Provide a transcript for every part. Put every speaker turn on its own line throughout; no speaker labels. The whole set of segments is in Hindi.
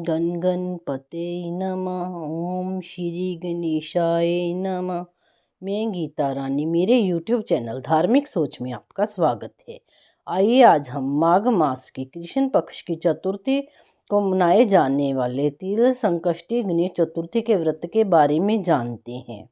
गण गणपते नमः। ओम श्री गणेशाय नमः। मैं गीता रानी, मेरे YouTube चैनल धार्मिक सोच में आपका स्वागत है। आइए आज हम माघ मास की कृष्ण पक्ष की चतुर्थी को मनाए जाने वाले तिल संकष्टी गणेश चतुर्थी के व्रत के बारे में जानते हैं।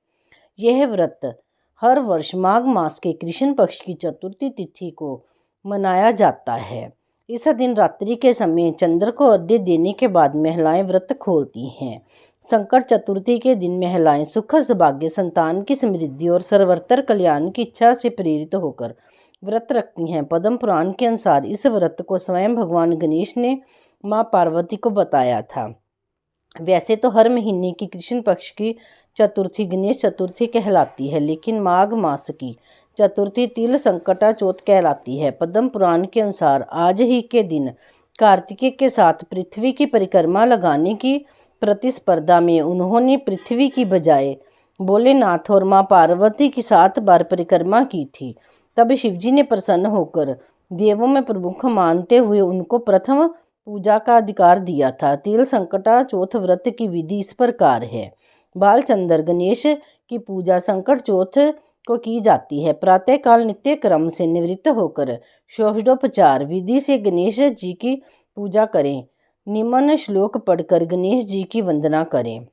यह व्रत हर वर्ष माघ मास के कृष्ण पक्ष की चतुर्थी तिथि को मनाया जाता है। इस दिन रात्रि के समय चंद्र को अर्घ्य देने के बाद महिलाएं व्रत खोलती हैं। संकट चतुर्थी के दिन महिलाएं सुख सौभाग्य, संतान की समृद्धि और सर्वत्र कल्याण की इच्छा से प्रेरित होकर व्रत रखती हैं। पद्म पुराण के अनुसार इस व्रत को स्वयं भगवान गणेश ने मां पार्वती को बताया था। वैसे तो हर महीने की कृष्ण पक्ष की चतुर्थी गणेश चतुर्थी कहलाती है, लेकिन माघ मास की चतुर्थी तिल संकटा चौथ कहलाती है। पद्म पुराण के अनुसार आज ही के दिन कार्तिकेय के साथ पृथ्वी की परिक्रमा लगाने की प्रतिस्पर्धा में उन्होंने पृथ्वी की बजाय भोलेनाथ और मां पार्वती की 7 बार परिक्रमा की थी। तब शिवजी ने प्रसन्न होकर देवों में प्रमुख मानते हुए उनको प्रथम पूजा का अधिकार दिया था। तिल संकटा चौथ व्रत की विधि इस प्रकार है। बालचंद्र गणेश की पूजा संकट चौथ को की जाती है। प्रातःकाल नित्य क्रम से निवृत्त होकर षोडशोपचार विधि से गणेश जी की पूजा करें। निम्न श्लोक पढ़कर गणेश जी की वंदना करें।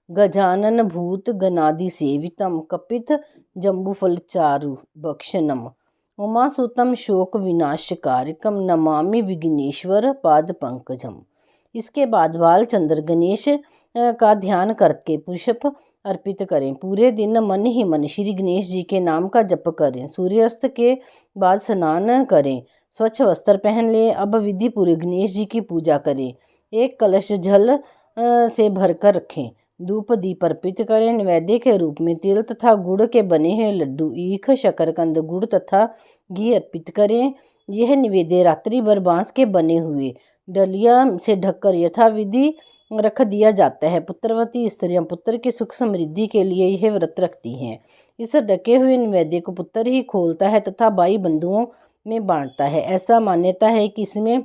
गजानन भूत गणादि सेवितम कपित जम्बूफल चारु भक्षणम उमासुतम शोक विनाशकारकम नमामि विघ्नेश्वर पाद पंकजम। इसके बाद बालचंद्र गणेश का ध्यान करके पुष्प अर्पित करें। पूरे दिन मन ही मन श्री गणेश जी के नाम का जप करें। सूर्यास्त के बाद स्नान करें, स्वच्छ वस्त्र पहन लें। अब विधि पूर्वक गणेश जी की पूजा करें। एक कलश जल से भरकर रखें। धूप दीप अर्पित करें। नैवेद्य के रूप में तिल तथा गुड़ के बने हुए लड्डू, ईख, शकरकंद, गुड़ तथा घी अर्पित करें। यह निवेद्य रात्रि भर बांस के बने हुए डलिया से ढककर यथाविधि रख दिया जाता है। पुत्रवती स्त्रियां पुत्र की सुख समृद्धि के लिए यह व्रत रखती हैं। इस ढके हुए नैवेद्य को पुत्र ही खोलता है तथा भाई बंधुओं में बांटता है। ऐसा मान्यता है कि इसमें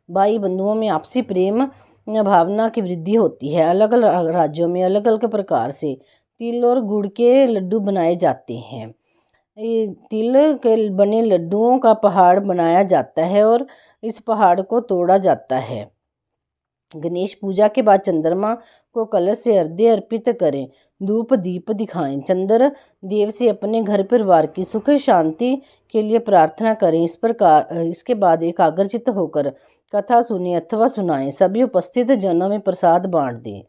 भाई बंधुओं में आपसी प्रेम भावना की वृद्धि होती है। अलग अलग राज्यों में अलग अलग प्रकार से तिल और गुड़ के लड्डू बनाए जाते हैं। तिल के बने लड्डुओं का पहाड़ बनाया जाता है और इस पहाड़ को तोड़ा जाता है। गणेश पूजा के बाद चंद्रमा को कलश से अर्घ्य अर्पित करें। धूप दीप दिखाएं। चंद्र देव से अपने घर परिवार की सुख शांति के लिए प्रार्थना करें। इसके बाद एकाग्रचित्त होकर कथा सुने अथवा सुनाएं। सभी उपस्थित जनों में प्रसाद बांट दें।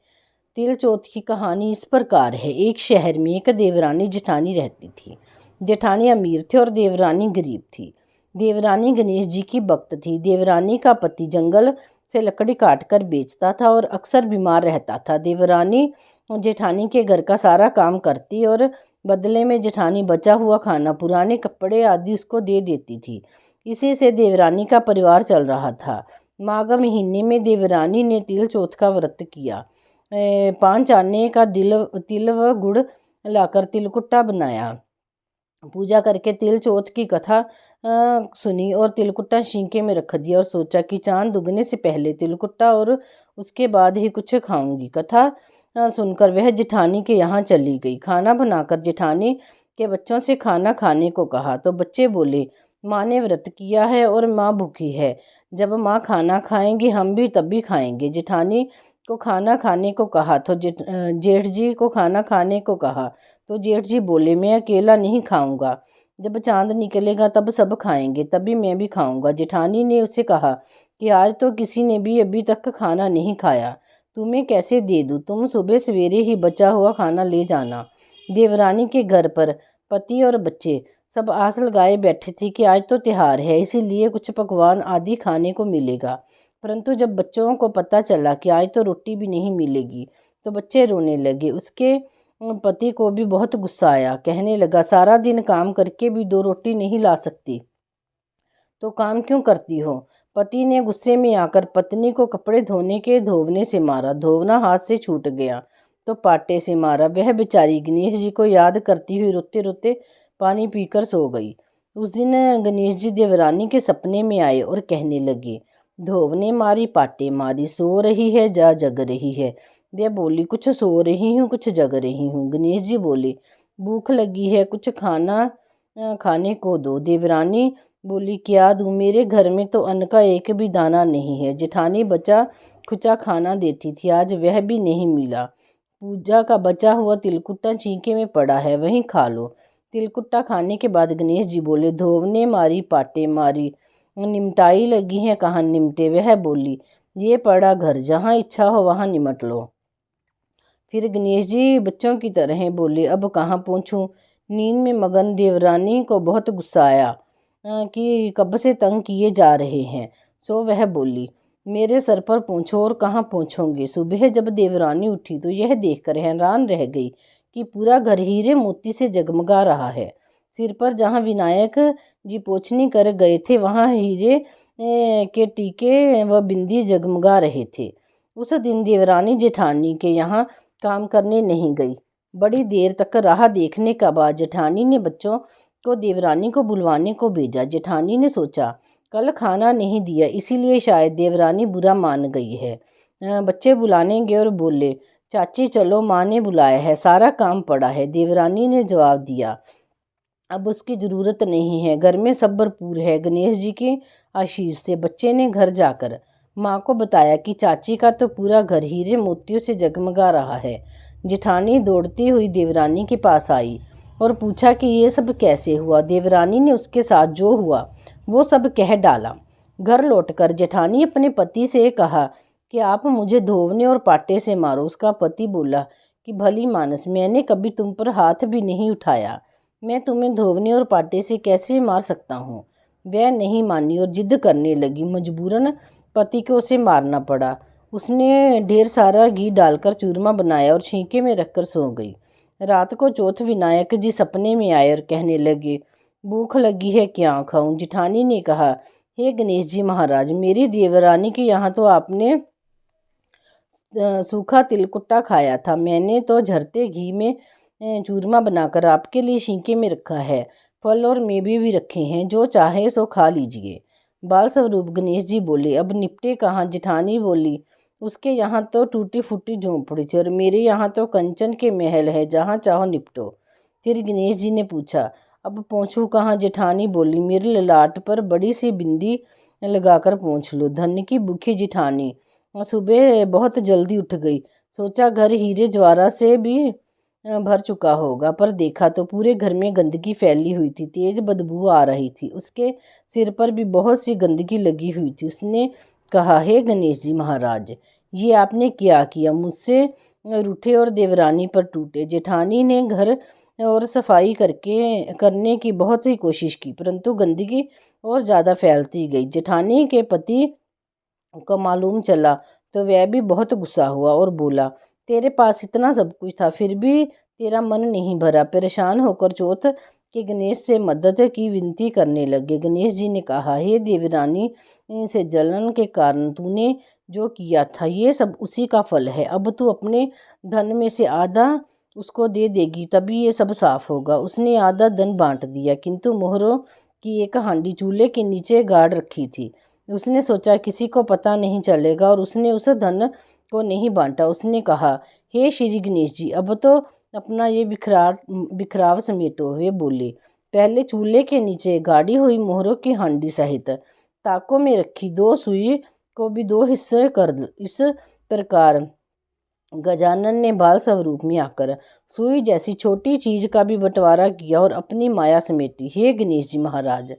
तिल चौथ की कहानी इस प्रकार है। एक शहर में एक देवरानी जेठानी रहती थी। जेठानी अमीर थे और देवरानी गरीब थी। देवरानी गणेश जी की भक्त थी। देवरानी का पति जंगल से लकड़ी काटकर बेचता था और अक्सर बीमार रहता था। देवरानी जेठानी के घर का सारा काम करती और बदले में जेठानी बचा हुआ खाना, पुराने कपड़े आदि उसको दे देती थी। इसी से देवरानी का परिवार चल रहा था। माघ महीने में देवरानी ने तिल चौथ का व्रत किया। 5 आने का तिल व गुड़ लाकर तिलकुट्टा बनाया। पूजा करके तिल चौथ की कथा सुनी और तिलकुट्टा शींके में रख दिया और सोचा कि चांद उगने से पहले तिलकुट्टा और उसके बाद ही कुछ खाऊंगी। कथा सुनकर वह जेठानी के यहाँ चली गई। खाना बनाकर जेठानी के बच्चों से खाना खाने को कहा तो बच्चे बोले, माँ ने व्रत किया है और माँ भूखी है। जब माँ खाना खाएंगी हम भी तभी खाएंगे। जेठानी को खाना खाने को कहा तो जेठ जी को खाना खाने को कहा तो जेठ जी बोले, मैं अकेला नहीं खाऊंगा, जब चांद निकलेगा तब सब खाएंगे, तभी मैं भी खाऊंगा। जेठानी ने उसे कहा कि आज तो किसी ने भी अभी तक खाना नहीं खाया, तुम्हें कैसे दे दूं? तुम सुबह सवेरे ही बचा हुआ खाना ले जाना। देवरानी के घर पर पति और बच्चे सब आस लगाए बैठे थे कि आज तो त्योहार है, इसीलिए कुछ पकवान आदि खाने को मिलेगा। परंतु जब बच्चों को पता चला कि आज तो रोटी भी नहीं मिलेगी तो बच्चे रोने लगे। उसके पति को भी बहुत गुस्सा आया। कहने लगा, सारा दिन काम करके भी 2 रोटी नहीं ला सकती तो काम क्यों करती हो? पति ने गुस्से में आकर पत्नी को कपड़े धोने के धोवने से मारा। धोवना हाथ से छूट गया तो पाटे से मारा। वह बेचारी गणेश जी को याद करती हुई रोते रोते पानी पीकर सो गई। उस दिन गणेश जी देवरानी के सपने में आए और कहने लगे, धोव ने मारी पाटे मारी, सो रही है जा जग रही है। वह बोली, कुछ सो रही हूँ कुछ जग रही हूँ। गणेश जी बोले, भूख लगी है, कुछ खाना खाने को दो। देवरानी बोली, क्या दूँ, मेरे घर में तो अन्न का एक भी दाना नहीं है। जेठानी बचा खुचा खाना देती थी, आज वह भी नहीं मिला। पूजा का बचा हुआ तिलकुट्टा चींके में पड़ा है, वहीं खा लो। तिलकुट्टा खाने के बाद गणेश जी बोले, धोव ने मारी पाटे मारी, निमटाई लगी है कहाँ निमटे। वह बोली, ये पड़ा घर, जहाँ इच्छा हो वहाँ निमट लो। फिर गणेश जी बच्चों की तरह बोले, अब कहाँ पहुँचूं। नींद में मगन देवरानी को बहुत गुस्सा आया कि कब से तंग किए जा रहे हैं। सो वह बोली, मेरे सर पर पूछो और कहाँ पहुँचोगे। सुबह जब देवरानी उठी तो यह देखकर हैरान रह गई कि पूरा घर हीरे मोती से जगमगा रहा है। सिर पर जहाँ विनायक जी पोछनी कर गए थे वहाँ हीरे के टीके व बिंदी जगमगा रहे थे। उस दिन देवरानी जेठानी के यहाँ काम करने नहीं गई। बड़ी देर तक राह देखने का बाद जेठानी ने बच्चों को देवरानी को बुलवाने को भेजा। जेठानी ने सोचा, कल खाना नहीं दिया इसीलिए शायद देवरानी बुरा मान गई है। बच्चे बुलाने गए और बोले, चाची चलो, माँ ने बुलाया है, सारा काम पड़ा है। देवरानी ने जवाब दिया, अब उसकी ज़रूरत नहीं है, घर में सब भरपूर है। गणेश जी के आशीष से बच्चे ने घर जाकर माँ को बताया कि चाची का तो पूरा घर हीरे मोतियों से जगमगा रहा है। जेठानी दौड़ती हुई देवरानी के पास आई और पूछा कि ये सब कैसे हुआ। देवरानी ने उसके साथ जो हुआ वो सब कह डाला। घर लौटकर जेठानी अपने पति से कहा कि आप मुझे धोवने और पाटे से मारो। उसका पति बोला कि भली मानस, मैंने कभी तुम पर हाथ भी नहीं उठाया, मैं तुम्हें धोवने और पाटे से कैसे मार सकता हूँ। वह नहीं मानी और जिद करने लगी। मजबूरन पति को उसे मारना पड़ा। उसने ढेर सारा घी डालकर चूरमा बनाया और छींके में रखकर सो गई। रात को चौथ विनायक जी सपने में आए और कहने लगे, भूख लगी है, क्या खाऊं। जेठानी ने कहा, हे गणेश जी महाराज, मेरी देवरानी के यहाँ तो आपने सूखा तिलकुट्टा खाया था, मैंने तो झरते घी में चूरमा बनाकर आपके लिए छींके में रखा है। फल और मेवे भी रखे हैं, जो चाहे सो खा लीजिए। बाल स्वरूप गणेश जी बोले, अब निपटे कहाँ। जेठानी बोली, उसके यहाँ तो टूटी फूटी झोंपड़ी थी और मेरे यहाँ तो कंचन के महल है, जहाँ चाहो निपटो। फिर गणेश जी ने पूछा, अब पहुँचूँ कहाँ। जेठानी बोली, मेरे ललाट पर बड़ी सी बिंदी लगाकर पहुँच लो। धन की भूखी जेठानी सुबह बहुत जल्दी उठ गई। सोचा घर हीरे ज्वारा से भी भर चुका होगा, पर देखा तो पूरे घर में गंदगी फैली हुई थी, तेज बदबू आ रही थी। उसके सिर पर भी बहुत सी गंदगी लगी हुई थी। उसने कहा, हे गणेश जी महाराज, ये आपने क्या किया। मुझसे रूठे और देवरानी पर टूटे। जेठानी ने घर और सफाई करने की बहुत ही कोशिश की, परंतु गंदगी और ज़्यादा फैलती गई। जेठानी के पति को मालूम चला तो वह भी बहुत गुस्सा हुआ और बोला, तेरे पास इतना सब कुछ था फिर भी तेरा मन नहीं भरा। परेशान होकर चौथ के गणेश से मदद की विनती करने लगे। गणेश जी ने कहा, हे देवरानी से जलन के कारण तूने जो किया था ये सब उसी का फल है। अब तू अपने धन में से आधा उसको दे देगी तभी ये सब साफ होगा। उसने आधा धन बांट दिया, किंतु मोहरों की एक हांडी चूल्हे के नीचे गाड़ रखी थी। उसने सोचा किसी को पता नहीं चलेगा और उसने उस धन को नहीं बांटा। उसने कहा, हे श्री गणेश जी, अब तो अपना ये बिखराव समेटो। वे बोले, पहले चूल्हे के नीचे गाड़ी हुई मोहरों की हांडी सहित ताकों में रखी दो सुई को भी दो हिस्से कर दो। इस प्रकार गजानन ने बाल स्वरूप में आकर सुई जैसी छोटी चीज का भी बंटवारा किया और अपनी माया समेटी। हे गणेश जी महाराज,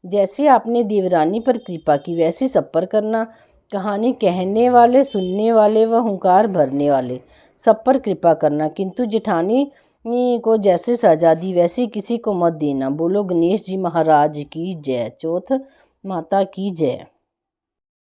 जैसे आपने देवरानी पर कृपा की वैसी सब पर करना। कहानी कहने वाले, सुनने वाले व हुंकार भरने वाले सब पर कृपा करना, किंतु जेठानी को जैसे सजा दी वैसी किसी को मत देना। बोलो गणेश जी महाराज की जय। चौथ माता की जय।